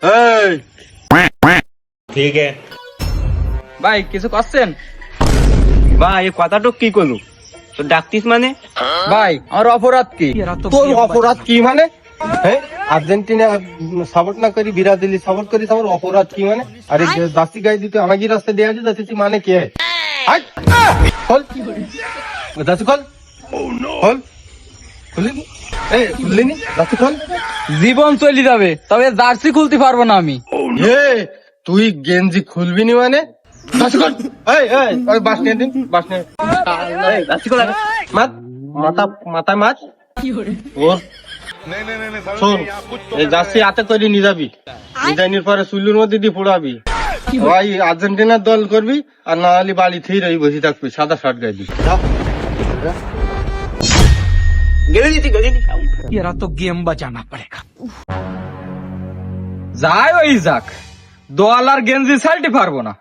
এই ঠিক আছে ভাই কিছু করছেন? ভাই এই কথাটা কি করলু তো ডাকতিস মানে ভাই আমার অপরাধ কি? তোর অপরাধ কি মানে? হ্যাঁ, আর্জেন্টিনা সাপোর্ট না করি ব্রাজিল সাপোর্ট করি, তোমার অপরাধ কি মানে? আরে দাসি গাই দিতে আমাকে রাস্তা দেয়া আছে, দাসি মানে কি হয়? খোল দাসি খোল, খোল খুলিনি, খুললিনি দাসি খোল। জীবন চলে যাবে, তবে জার্সি খুলতে পারবো না আমি। তুই গেঞ্জি খুলবি নি মানে? দাসি খোল। ওই বাস নিয়ে দিন, বাস নিয়ে রাশি কলা মাত মাথা মাথায় মাছ ওর। শোন, এই জার্সি হাতে করে নিয়ে যাবি, নিয়ে পরে চুল্লুর মধ্যে দিয়ে পোড়াবি। ওই আর্জেন্টিনার দল করবি, আর না হলে বাড়ি থেকে রই বসে থাকবি, সাদা শার্ট গায়ে দিবি। এরা তো গেম বাজানা পড়েগা। যাই ওই যাক, দল আর গেঞ্জি ছাড়তে পারবো না।